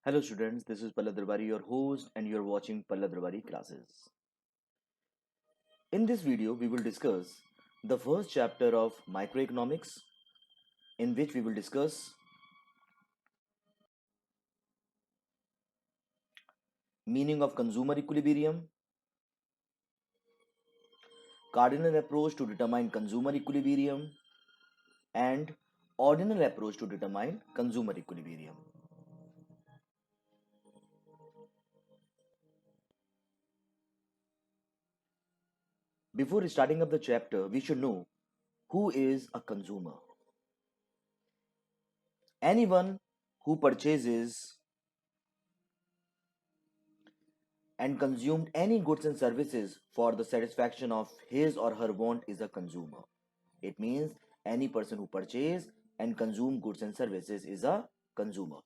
Hello students, this is Pallab Darbari, your host, and you're watching Pallab Darbari classes. In this video, we will discuss the first chapter of microeconomics, in which we will discuss meaning of consumer equilibrium, cardinal approach to determine consumer equilibrium, and ordinal approach to determine consumer equilibrium. Before starting up the chapter, we should know who is a consumer. Anyone who purchases and consumed any goods and services for the satisfaction of his or her want is a consumer. It means any person who purchase and consume goods and services is a consumer.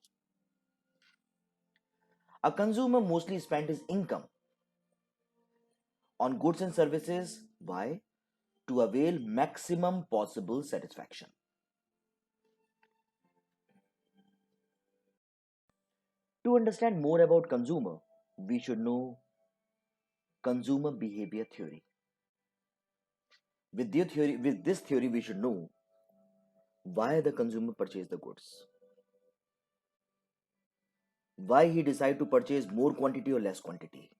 A consumer mostly spent his income on goods and services. Why? To avail maximum possible satisfaction. To understand more about consumer, we should know consumer behavior theory. With this theory, we should know why the consumer purchase the goods, why he decide to purchase more quantity or less quantity,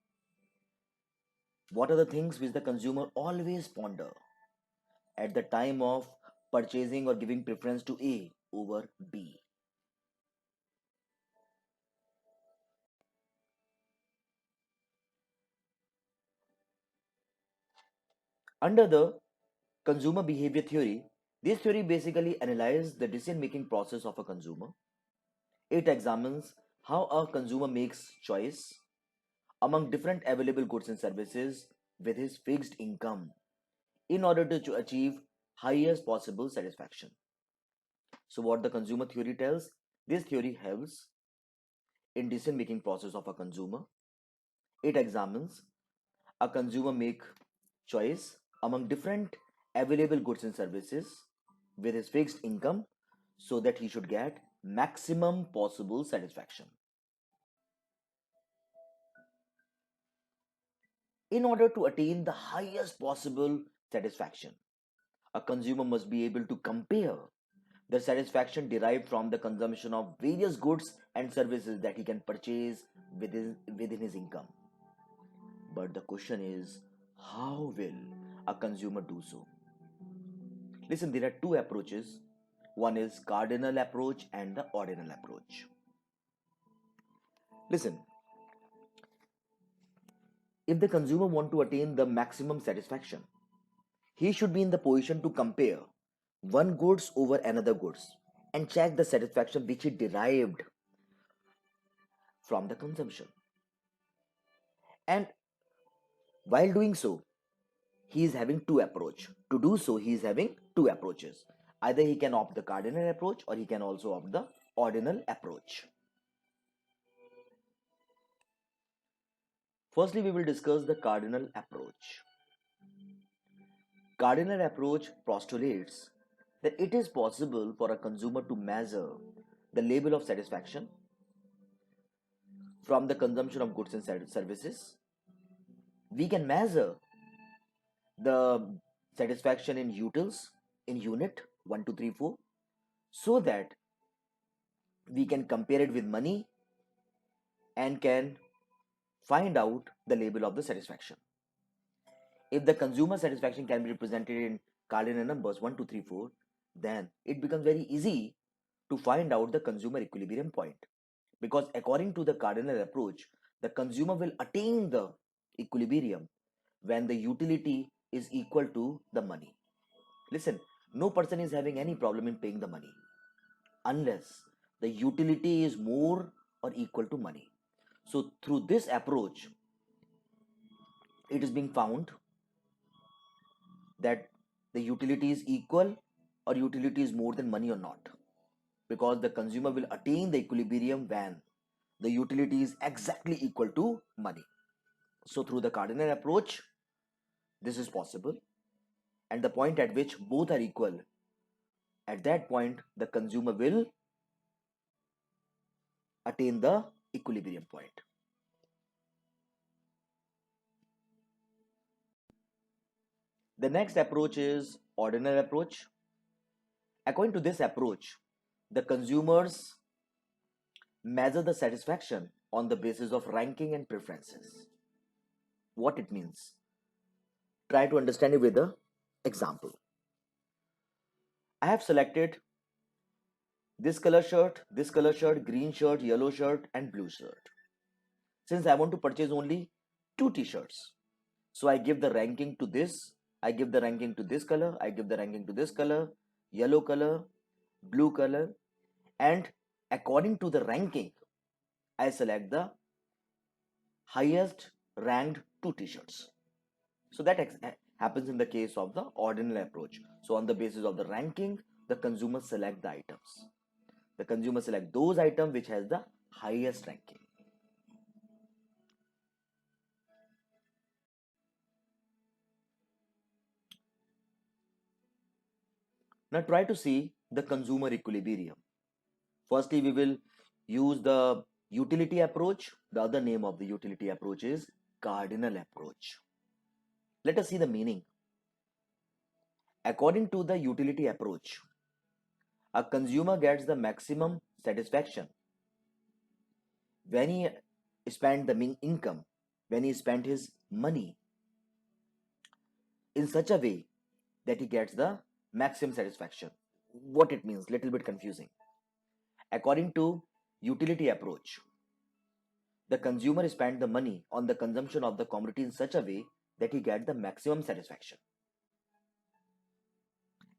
what are the things which the consumer always ponder at the time of purchasing or giving preference to A over B. Under the consumer behavior theory, this theory basically analyzes the decision making process of a consumer. It examines how a consumer makes choice among different available goods and services with his fixed income in order to achieve highest possible satisfaction. So what the consumer theory tells, this theory helps in decision making process of a consumer. It examines a consumer make choice among different available goods and services with his fixed income so that he should get maximum possible satisfaction. In order to attain the highest possible satisfaction, a consumer must be able to compare the satisfaction derived from the consumption of various goods and services that he can purchase within his income. But the question is, how will a consumer do so? Listen, there are two approaches. One is cardinal approach and the ordinal approach. Listen, if the consumer want to attain the maximum satisfaction, he should be in the position to compare one goods over another goods and check the satisfaction which he derived from the consumption. And while doing so, he is having two approach. To do so, he is having two approaches. Either he can opt the cardinal approach or he can also opt the ordinal approach. Firstly, we will discuss the cardinal approach. Cardinal approach postulates that it is possible for a consumer to measure the level of satisfaction from the consumption of goods and services. We can measure the satisfaction in utils in unit 1, 2, 3, 4 so that we can compare it with money and can find out the level of the satisfaction. If the consumer satisfaction can be represented in cardinal numbers 1, 2, 3, 4, then it becomes very easy to find out the consumer equilibrium point. Because according to the cardinal approach, the consumer will attain the equilibrium when the utility is equal to the money. Listen, no person is having any problem in paying the money unless the utility is more or equal to money. So, through this approach, it is being found that the utility is equal or utility is more than money or not, because the consumer will attain the equilibrium when the utility is exactly equal to money. So through the cardinal approach, this is possible, and the point at which both are equal, at that point the consumer will attain the equilibrium point. The next approach is ordinal approach. According to this approach, the consumers measure the satisfaction on the basis of ranking and preferences. What it means? Try to understand it with an example. I have selected this color shirt, green shirt, yellow shirt, and blue shirt. Since I want to purchase only 2 t-shirts, so I give the ranking to this, I give the ranking to this color, I give the ranking to this color, yellow color, blue color, and according to the ranking, I select the highest ranked 2 t-shirts. So that happens in the case of the ordinal approach. So on the basis of the ranking, the consumer select the items. The consumer select those items which has the highest ranking. Now try to see the consumer equilibrium. Firstly, we will use the utility approach. The other name of the utility approach is cardinal approach. Let us see the meaning. According to the utility approach, a consumer gets the maximum satisfaction when he spent the income, when he spent his money in such a way that he gets the maximum satisfaction. What it means, little bit confusing. According to utility approach, the consumer spent the money on the consumption of the commodity in such a way that he get the maximum satisfaction.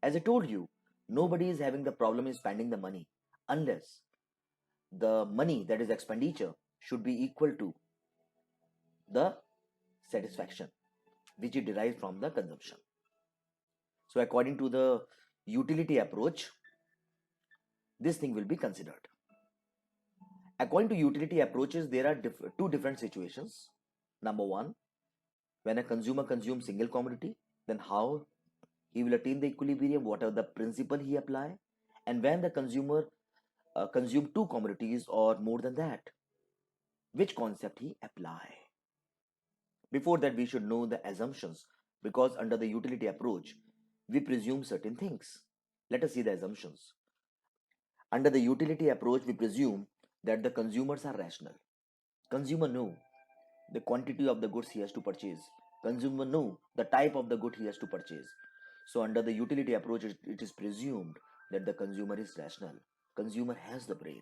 As I told you, nobody is having the problem in spending the money unless the money, that is expenditure, should be equal to the satisfaction which he derives from the consumption. So according to the utility approach, this thing will be considered. According to utility approaches, there are two different situations. Number one, when a consumer consumes single commodity, then how he will attain the equilibrium, what are the principle he apply, and when the consumer consume 2 commodities or more than that, which concept he apply. Before that, we should know the assumptions, because under the utility approach, we presume certain things. Let us see the assumptions. Under the utility approach, we presume that the consumers are rational. Consumer know the quantity of the goods he has to purchase. Consumer know the type of the good he has to purchase. So under the utility approach, it is presumed that the consumer is rational. Consumer has the brain.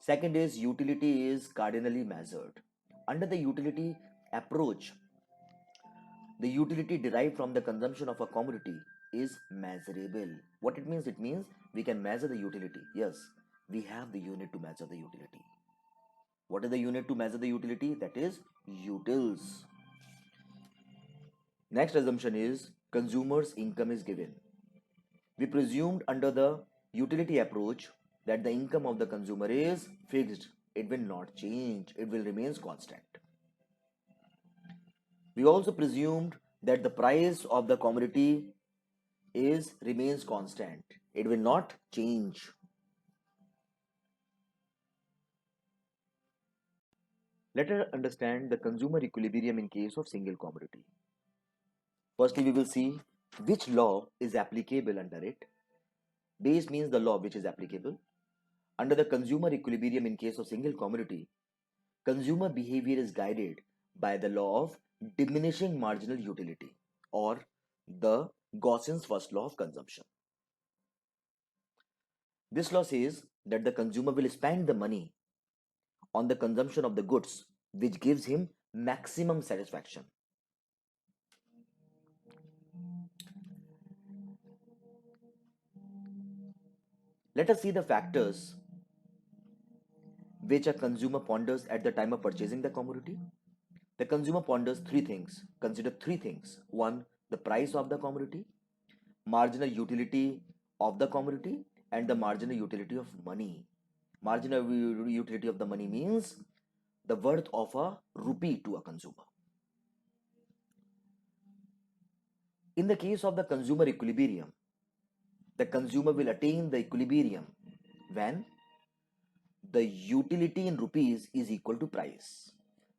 Second is utility is cardinally measured. Under the utility approach, the utility derived from the consumption of a commodity is measurable. What it means? It means we can measure the utility. Yes, we have the unit to measure the utility. What is the unit to measure the utility? That is utils. Next assumption is consumer's income is given. We presumed under the utility approach that the income of the consumer is fixed. It will not change. It will remain constant. We also presumed that the price of the commodity remains constant. It will not change. Let us understand the consumer equilibrium in case of single commodity. Firstly, we will see which law is applicable under it. Base means the law which is applicable. Under the consumer equilibrium in case of single commodity, consumer behavior is guided by the law of diminishing marginal utility, or the Gaussian's first law of consumption. This law says that the consumer will spend the money on the consumption of the goods which gives him maximum satisfaction. Let us see the factors which a consumer ponders at the time of purchasing the commodity. The consumer ponders 3 things. Consider 3 things. One, the price of the commodity, marginal utility of the commodity, and the marginal utility of money. Marginal utility of the money means the worth of a rupee to a consumer. In the case of the consumer equilibrium, the consumer will attain the equilibrium when the utility in rupees is equal to price.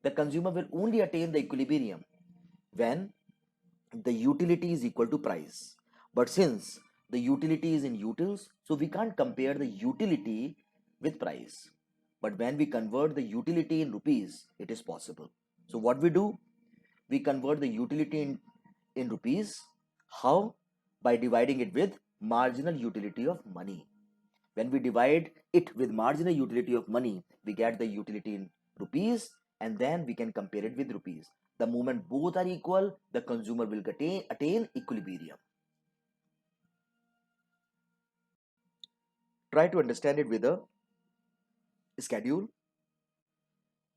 The consumer will only attain the equilibrium when the utility is equal to price. But since the utility is in utils, so we can't compare the utility with price. But when we convert the utility in rupees, it is possible. So what we do? We convert the utility in rupees. How? By dividing it with marginal utility of money. When we divide it with marginal utility of money, we get the utility in rupees, and then we can compare it with rupees. The moment both are equal, the consumer will attain equilibrium. Try to understand it with a schedule.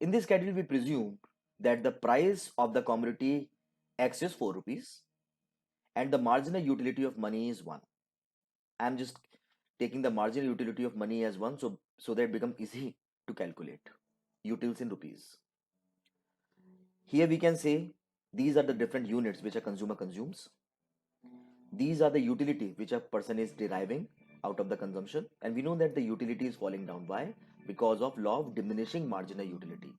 In this schedule, we presume that the price of the commodity X is 4 rupees and the marginal utility of money is 1. I'm just taking the marginal utility of money as 1, so that it becomes easy to calculate utils in rupees. Here we can say these are the different units which a consumer consumes. These are the utility which a person is deriving out of the consumption, and we know that the utility is falling down. Why? Because of law of diminishing marginal utility.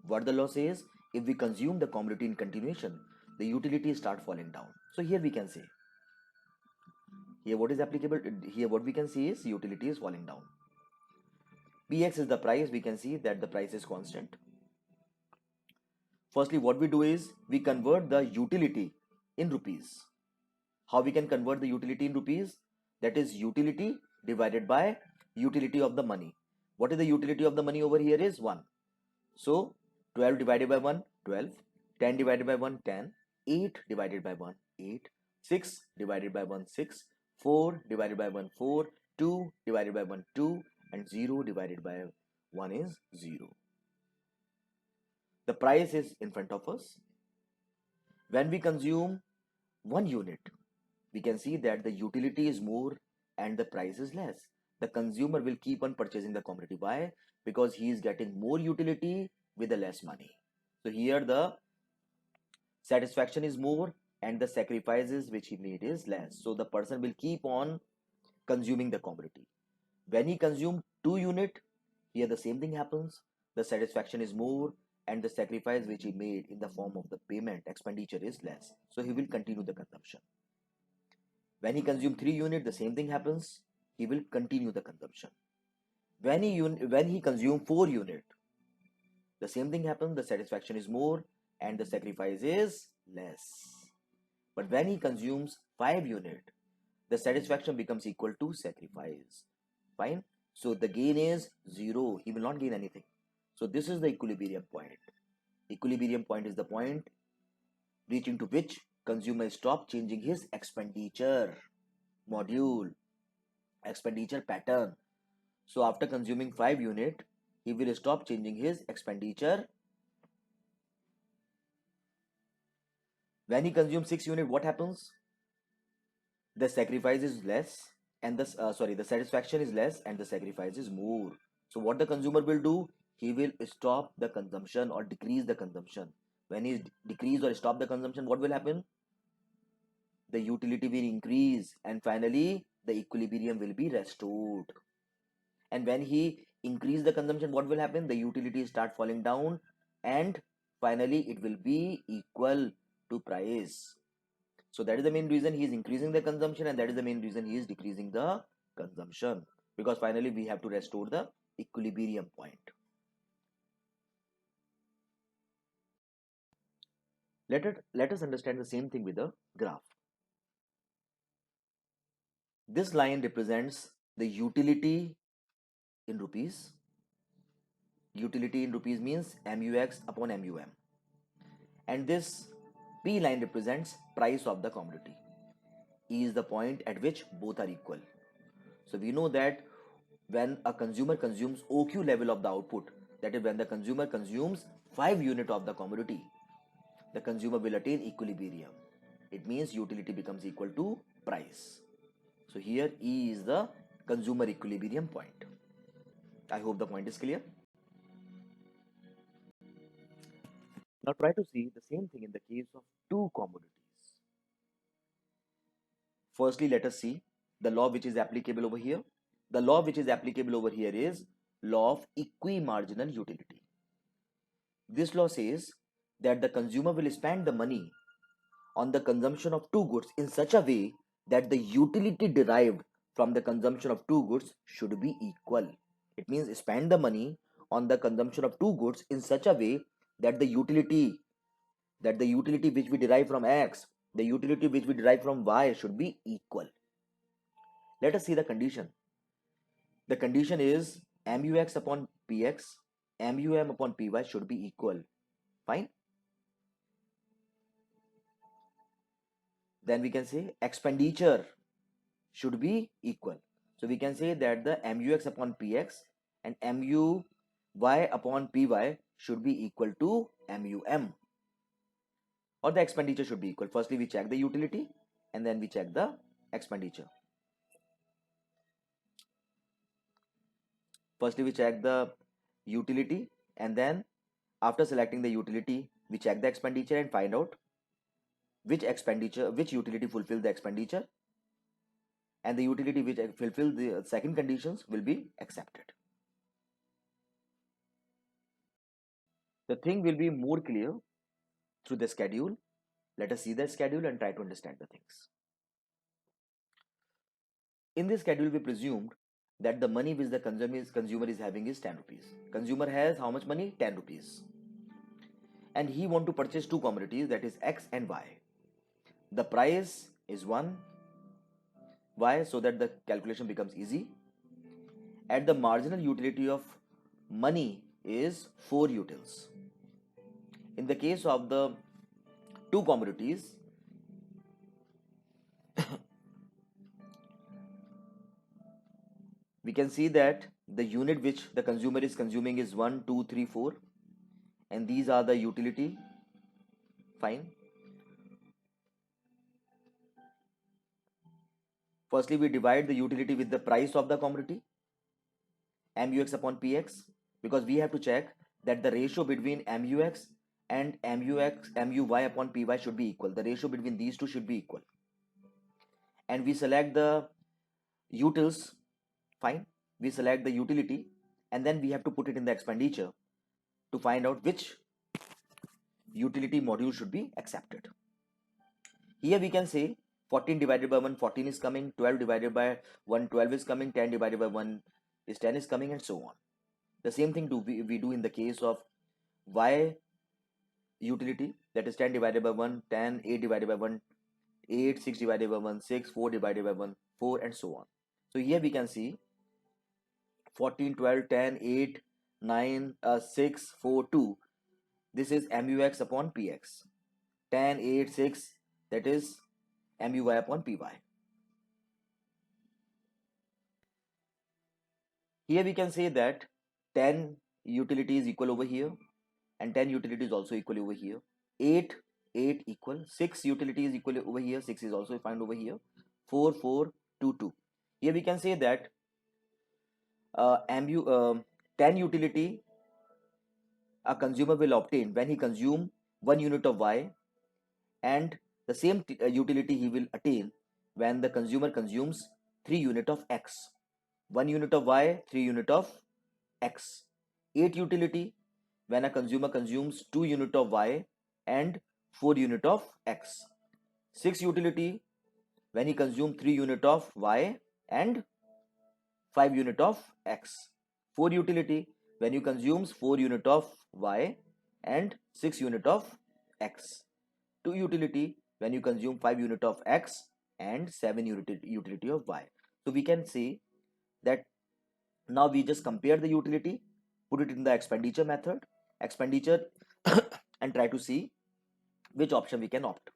What the law says, if we consume the commodity in continuation, the utility start falling down. So here we can say, here what is applicable, here what we can see is utility is falling down. Px is the price. We can see that the price is constant. Firstly, what we do is we convert the utility in rupees. How we can convert the utility in rupees? That is utility divided by utility of the money. What is the utility of the money over here is 1. So 12 divided by 1, 12. 10 divided by 1, 10. 8 divided by 1, 8. 6 divided by 1, 6. 4 divided by 1, 4. 2 divided by 1, 2. And 0 divided by 1 is 0. The price is in front of us. When we consume 1 unit, we can see that the utility is more and the price is less. The consumer will keep on purchasing the commodity. Why? Because he is getting more utility with the less money. So here the satisfaction is more and the sacrifices which he made is less. So the person will keep on consuming the commodity. When he consumes 2 unit, here the same thing happens. The satisfaction is more and the sacrifice which he made in the form of the payment expenditure is less. So he will continue the consumption. When he consumes 3 unit, the same thing happens. He will continue the consumption. When he consumes 4 unit, the same thing happens. The satisfaction is more and the sacrifice is less. But when he consumes 5 unit, the satisfaction becomes equal to sacrifice. Fine. So the gain is 0. He will not gain anything. So this is the equilibrium point. Equilibrium point is the point reaching to which consumer stop changing his expenditure module, expenditure pattern. So after consuming 5 unit, he will stop changing his expenditure. When he consumes 6 unit, what happens? The sacrifice is less and the satisfaction is less and the sacrifice is more. So what the consumer will do? He will stop the consumption or decrease the consumption. When he decrease or stop the consumption, what will happen? The utility will increase and finally the equilibrium will be restored. And when he increase the consumption, what will happen? The utility start falling down and finally it will be equal to price. So that is the main reason he is increasing the consumption and that is the main reason he is decreasing the consumption, because finally we have to restore the equilibrium point. Let us understand the same thing with the graph. This line represents the utility in rupees. Utility in rupees means MUX upon MUM. And this P line represents price of the commodity. E is the point at which both are equal. So we know that when a consumer consumes OQ level of the output, that is when the consumer consumes 5 unit of the commodity, the consumer will attain equilibrium. It means utility becomes equal to price. So here E is the consumer equilibrium point. I hope the point is clear. Now try to see the same thing in the case of two commodities. Firstly, let us see the law which is applicable over here. The law which is applicable over here is law of equimarginal utility. This law says that the consumer will spend the money on the consumption of two goods in such a way that the utility derived from the consumption of two goods should be equal. It means spend the money on the consumption of two goods in such a way that the utility which we derive from X, the utility which we derive from Y should be equal. Let us see the condition. The condition is MUX upon PX, MUM upon PY should be equal. Fine. Then we can say expenditure should be equal. So we can say that the MUX upon PX and MUY upon PY should be equal to MUM, or the expenditure should be equal. Firstly, we check the utility and then we check the expenditure. Firstly, we check the utility, and then after selecting the utility, we check the expenditure and find out which utility fulfill the expenditure, and the utility which fulfill the second conditions will be accepted. The thing will be more clear through the schedule. Let us see the schedule and try to understand the things. In this schedule, we presumed that the money which the consumer is having is 10 rupees. Consumer has how much money? 10 rupees. And he want to purchase two commodities, that is X and Y. The price is 1. Why? So that the calculation becomes easy. And the marginal utility of money is 4 utils. In the case of the two commodities, we can see that the unit which the consumer is consuming is 1, 2, 3, 4, and these are the utility. Fine. Firstly, we divide the utility with the price of the commodity, MUX upon PX, because we have to check that the ratio between MUX and MUY upon PY should be equal. The ratio between these two should be equal. And we select the utils. Fine. We select the utility, and then we have to put it in the expenditure to find out which utility module should be accepted. Here we can say 14 divided by 1, 14 is coming, 12 divided by 1, 12 is coming, 10 divided by 1 is 10 is coming, and so on. The same thing we do in the case of Y utility, that is 10 divided by 1, 10, 8 divided by 1, 8, 6 divided by 1, 6, 4 divided by 1, 4, and so on. So here we can see 14, 12, 10, 8, 9, 6, 4, 2. This is MUX upon PX. 10, 8, 6, that is MUY upon PY. Here we can say that 10 utility is equal over here, and 10 utility is also equal over here. 8, 8 equal. 6 utility is equal over here. 6 is also found over here. 4, 4, 2, 2. Here we can say that 10 utility a consumer will obtain when he consume 1 unit of Y, and the same utility he will attain when the consumer consumes 3 unit of X. 1 unit of Y, 3 unit of X. 8 utility when a consumer consumes 2 unit of Y and 4 unit of X. 6 utility when he consumes 3 unit of Y and 5 unit of X. 4 utility when you consumes 4 unit of Y and 6 unit of X. 2 utility when you consume 5 unit of X and 7 utility of Y. So we can say that now we just compare the utility, put it in the expenditure method, and try to see which option we can opt.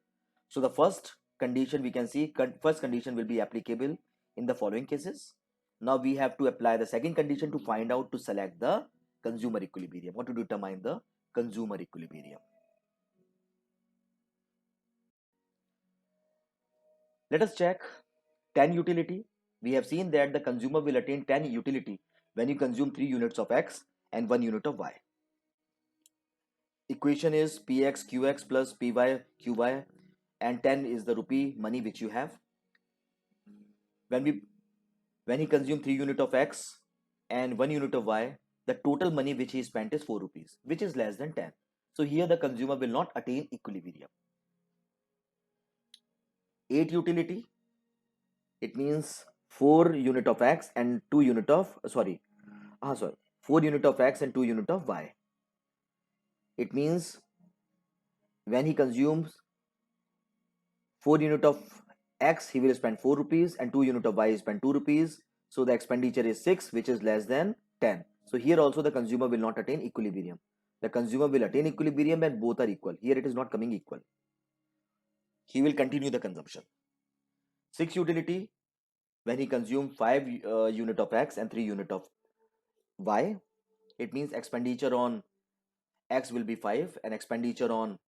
So the first condition we can see, first condition will be applicable in the following cases. Now we have to apply the second condition to find out, to select the consumer equilibrium or to determine the consumer equilibrium. Let us check 10 utility. We have seen that the consumer will attain 10 utility when you consume 3 units of X and 1 unit of Y. Equation is Px Qx plus Py Qy, and 10 is the rupee money which you have. When he consume 3 unit of X, and 1 unit of y, the total money which he spent is 4 rupees, which is less than 10. So here the consumer will not attain equilibrium. 8 utility, it means 4 unit of x and 2 unit of, sorry, 4 unit of x and 2 unit of y. It means when he consumes 4 unit of x, he will spend 4 rupees, and 2 unit of y, he spend 2 rupees. So the expenditure is 6, which is less than 10. So here also the consumer will not attain equilibrium. The consumer will attain equilibrium when both are equal. Here it is not coming equal. He will continue the consumption. 6 utility, when he consumes 5 unit of x and 3 unit of y, it means expenditure on x will be 5 and expenditure on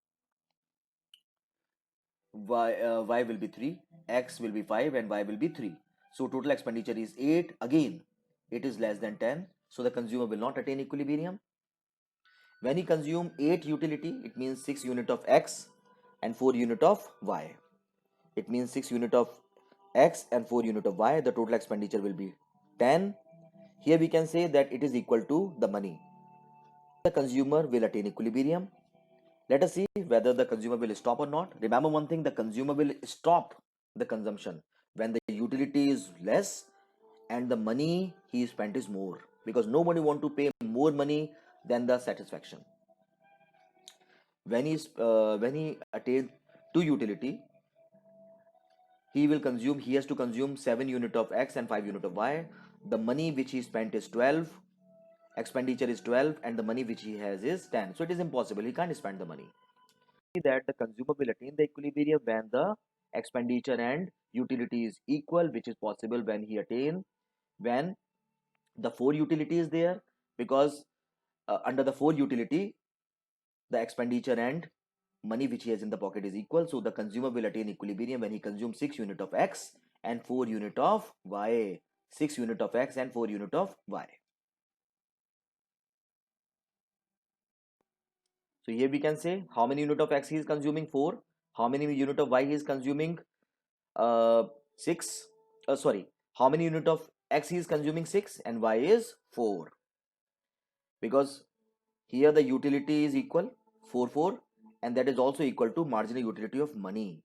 y will be 3, x will be 5 and y will be 3. So total expenditure is 8. Again, it is less than 10. So the consumer will not attain equilibrium. When he consume 8 utility, it means 6 unit of x and 4 unit of y. It means 6 unit of x and 4 unit of y. The total expenditure will be 10. Here we can say that it is equal to the money. The consumer will attain equilibrium. Let us see whether the consumer will stop or not. Remember one thing, the consumer will stop the consumption when the utility is less and the money he spent is more, because nobody want to pay more money than the satisfaction. When he attains to utility, he has to consume 7 unit of x and 5 unit of y. The money which he spent is 12, expenditure is 12, and the money which he has is 10. So it is impossible, he can't spend the money. That the consumer will attain the equilibrium when the expenditure and utility is equal, which is possible when the 4 utility is there, because under the 4 utility the expenditure and money which he has in the pocket is equal. So the consumer will attain equilibrium when he consumes 6 unit of x and 4 unit of y. 6 unit of x and 4 unit of y. So here we can say how many unit of x he is consuming, 4. How many unit of y he is consuming, 6. Sorry, how many unit of x he is consuming, 6, and y is 4, because here the utility is equal 4 4, and that is also equal to marginal utility of money.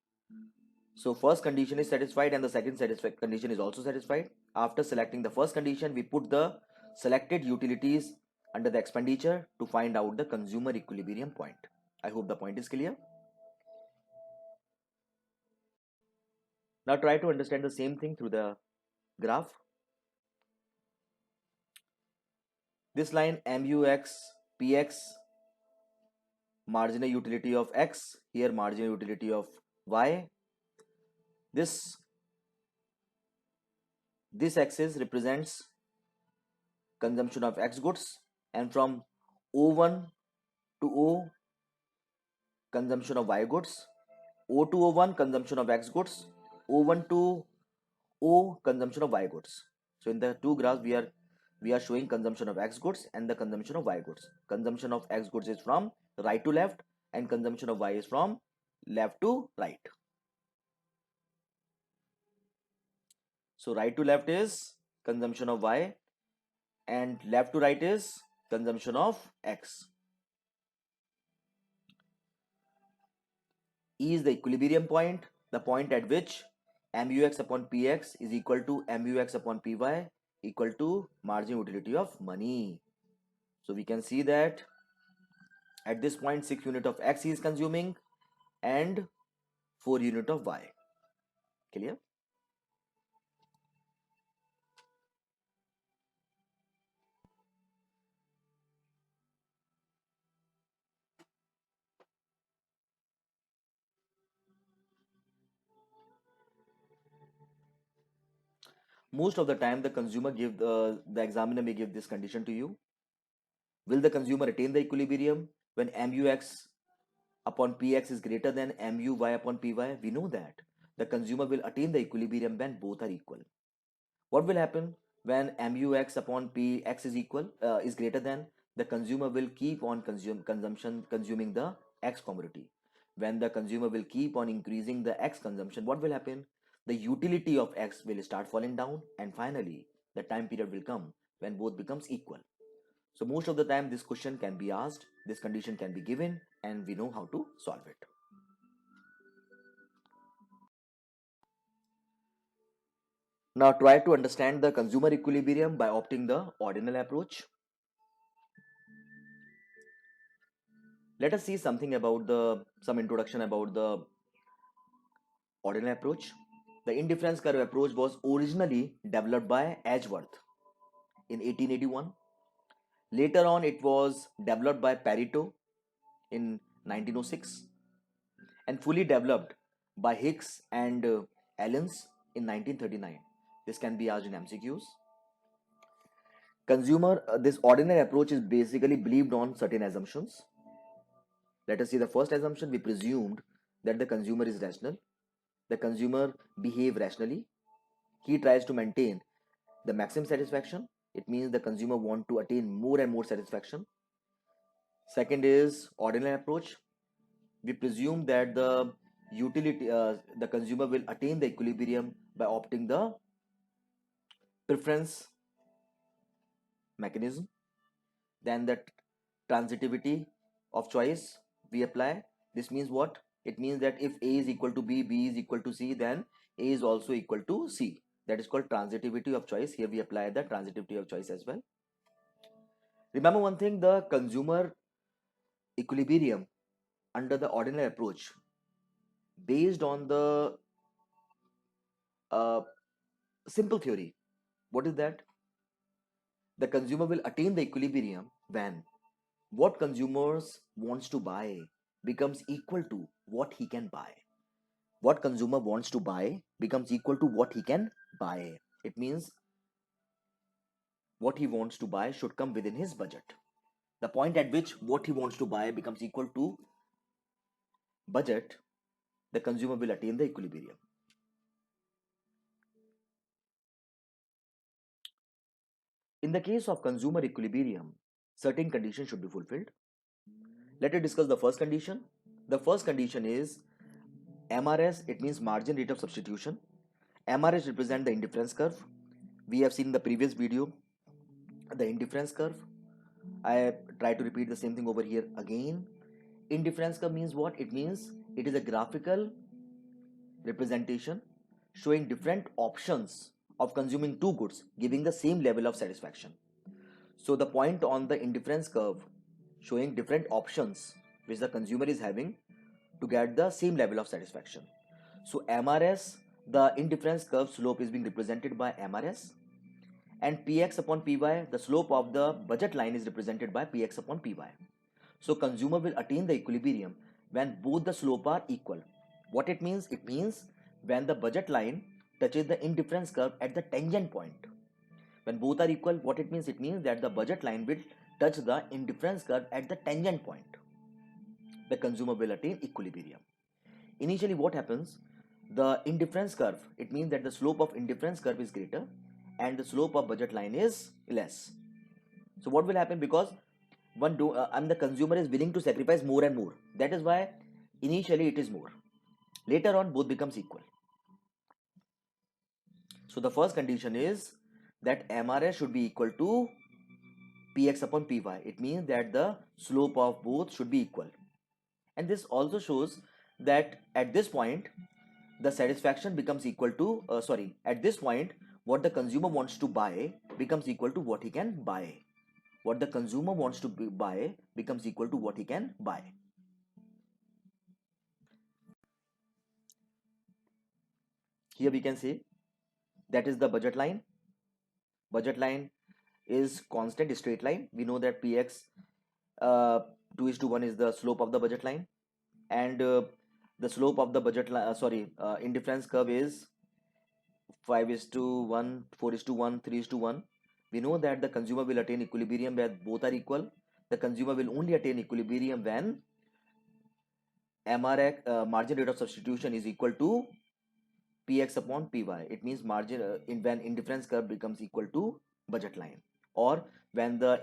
So first condition is satisfied and the second condition is also satisfied. After selecting the first condition, we put the selected utilities under the expenditure to find out the consumer equilibrium point. I hope the point is clear. Now try to understand the same thing through the graph. This line MUX PX, marginal utility of X, here marginal utility of Y. This axis represents consumption of X goods, and from O1 to O, consumption of Y goods, O to O1, consumption of X goods, O1 to O, consumption of Y goods. So in the two graphs we are showing consumption of X goods and the consumption of Y goods. Consumption of X goods is from right to left and consumption of Y is from left to right. So right to left is consumption of Y and left to right is consumption of X. E is the equilibrium point, the point at which MUX upon PX is equal to MUX upon PY equal to marginal utility of money. So we can see that at this point 6 unit of X is consuming and 4 unit of Y. Clear? Most of the time the examiner may give this condition to you. Will the consumer attain the equilibrium when MUX upon PX is greater than MUY upon PY? We know that the consumer will attain the equilibrium when both are equal. What will happen when MUX upon PX is greater than? The consumer will keep on consuming the X commodity. When the consumer will keep on increasing the X consumption, what will happen? The utility of X will start falling down, and finally the time period will come when both becomes equal. So most of the time this question can be asked, this condition can be given, and we know how to solve it. Now try to understand the consumer equilibrium by opting the ordinal approach. Let us see something about some introduction about the ordinal approach. The indifference curve approach was originally developed by Edgeworth in 1881. Later on, it was developed by Pareto in 1906 and fully developed by Hicks and Allens in 1939. This can be asked in MCQs. This ordinary approach is basically believed on certain assumptions. Let us see the first assumption. We presumed that the consumer is rational. The consumer behave rationally. He tries to maintain the maximum satisfaction. It means the consumer want to attain more and more satisfaction. Second is ordinary approach. We presume that the consumer will attain the equilibrium by opting the preference mechanism. Then the transitivity of choice we apply. This means what? It means that if A is equal to B, B is equal to C, then A is also equal to C. That is called transitivity of choice. Here we apply the transitivity of choice as well. Remember one thing, the consumer equilibrium under the ordinary approach based on the simple theory. What is that? The consumer will attain the equilibrium when what consumers wants to buy becomes equal to what he can buy. What consumer wants to buy becomes equal to what he can buy. It means what he wants to buy should come within his budget. The point at which what he wants to buy becomes equal to budget, the consumer will attain the equilibrium. In the case of consumer equilibrium, certain conditions should be fulfilled. Let us discuss the first condition. The first condition is MRS, it means margin rate of substitution. MRS represents the indifference curve. We have seen in the previous video the indifference curve. I try to repeat the same thing over here again. Indifference curve means what? It means it is a graphical representation showing different options of consuming two goods giving the same level of satisfaction. So the point on the indifference curve showing different options which the consumer is having to get the same level of satisfaction. So MRS, the indifference curve slope is being represented by MRS, and Px upon Py, the slope of the budget line is represented by Px upon Py. So consumer will attain the equilibrium when both the slope are equal. What it means? It means when the budget line touches the indifference curve at the tangent point. When both are equal, what it means? It means that the budget line will touch the indifference curve at the tangent point. The consumer will attain equilibrium. Initially what happens? The indifference curve, it means that the slope of indifference curve is greater and the slope of budget line is less. So what will happen? Because and the consumer is willing to sacrifice more and more. That is why initially it is more. Later on both becomes equal. So the first condition is that MRS should be equal to Px upon Py. It means that the slope of both should be equal. And this also shows that at this point the satisfaction becomes equal to at this point what the consumer wants to buy becomes equal to what he can buy. What the consumer wants to buy becomes equal to what he can buy. Here we can say that is the budget line. Budget line is constant straight line. We know that Px 2:1 is the slope of the budget line, and the slope of the budget line indifference curve is 5:1, 4:1, 3:1. We know that the consumer will attain equilibrium where both are equal. The consumer will only attain equilibrium when MRX margin rate of substitution is equal to Px upon Py. It means when indifference curve becomes equal to budget line, or when the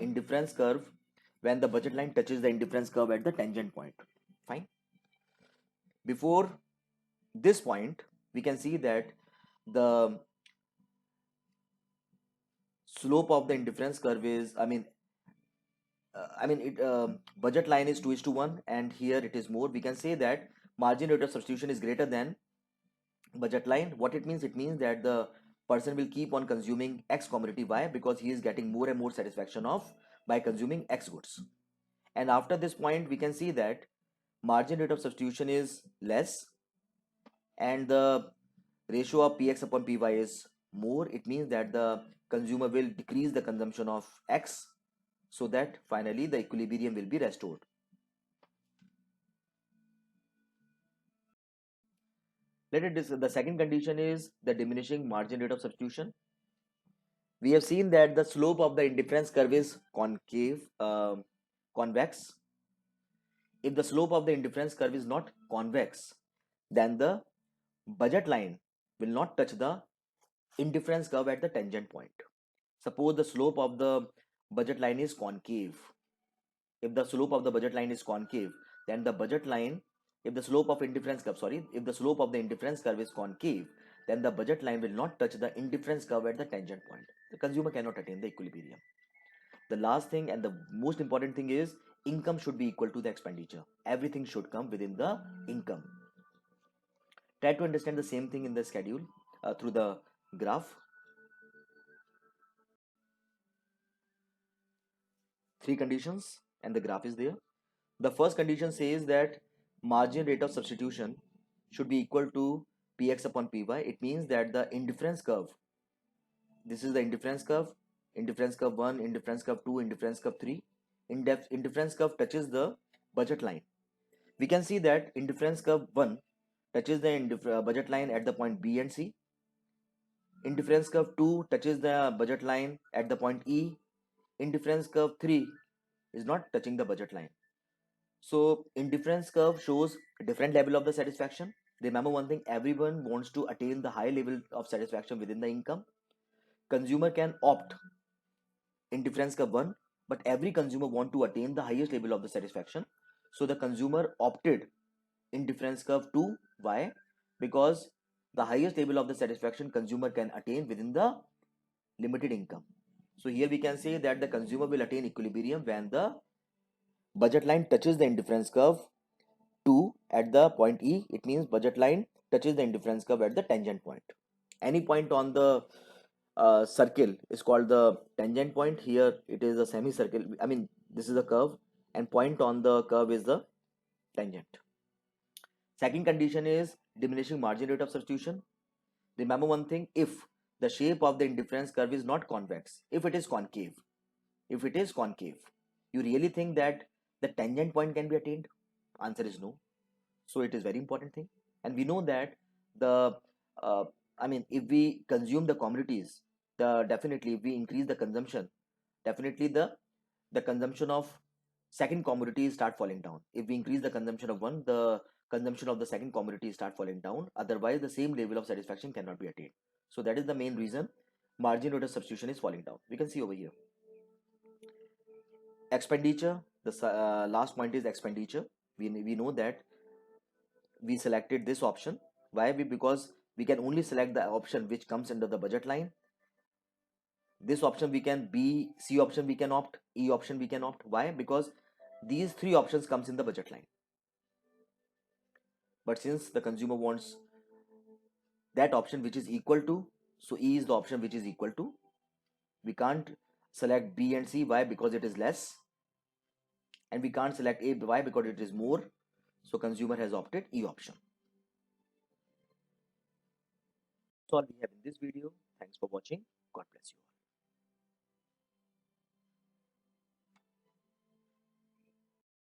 budget line touches the indifference curve at the tangent point. Fine. Before this point, we can see that the slope of the indifference curve is, it budget line is 2:1, and here it is more. We can say that margin rate of substitution is greater than budget line. What it means? It means that the person will keep on consuming X commodity. Why? Because he is getting more and more satisfaction of by consuming X goods. And after this point, we can see that margin rate of substitution is less, and the ratio of Px upon Py is more. It means that the consumer will decrease the consumption of X, so that finally the equilibrium will be restored. The second condition is the diminishing margin rate of substitution. We have seen that the slope of the indifference curve is convex. If the slope of the indifference curve is not convex, then the budget line will not touch the indifference curve at the tangent point. Suppose the slope of the budget line is concave. If the slope of the budget line is concave, then the budget line, if the slope of indifference curve, sorry, if the slope of the indifference curve is concave, then the budget line will not touch the indifference curve at the tangent point. The consumer cannot attain the equilibrium. The last thing and the most important thing is income should be equal to the expenditure. Everything should come within the income. Try to understand the same thing in the schedule through the graph. Three conditions and the graph is there. The first condition says that margin rate of substitution should be equal to Px upon Py. It means that the indifference curve, this is the indifference curve 1, indifference curve 2, indifference curve 3. Indifference curve touches the budget line. We can see that indifference curve 1 touches the budget line at the point B and C. Indifference curve 2 touches the budget line at the point E. Indifference curve 3 is not touching the budget line. So indifference curve shows a different level of the satisfaction. Remember one thing, everyone wants to attain the high level of satisfaction within the income. Consumer can opt indifference curve 1, but every consumer want to attain the highest level of the satisfaction. So the consumer opted indifference curve 2. Why? Because the highest level of the satisfaction consumer can attain within the limited income. So here we can say that the consumer will attain equilibrium when the budget line touches the indifference curve 2 at the point E. It means budget line touches the indifference curve at the tangent point. Any point on the circle is called the tangent point. Here it is a semicircle. This is a curve, and point on the curve is the tangent. Second condition is diminishing margin rate of substitution. Remember one thing, if the shape of the indifference curve is not convex, if it is concave, you really think that the tangent point can be attained? Answer is no. So it is very important thing. And we know that the if we consume the commodities, definitely if we increase the consumption, definitely the consumption of second commodity start falling down. If we increase the consumption of one, the consumption of the second commodity start falling down. Otherwise the same level of satisfaction cannot be attained. So that is the main reason margin rate of substitution is falling down. We can see over here expenditure. The last point is expenditure. We know that we selected this option. Why? Because we can only select the option which comes under the budget line. This option we can B, C option we can opt, E option we can opt. Why? Because these three options comes in the budget line. But since the consumer wants that option which is equal to, so E is the option which is equal to. We can't select B and C. Why? Because it is less. And we can't select A. Why? Because it is more. So consumer has opted E option. That's all we have in this video. Thanks for watching. God bless you all.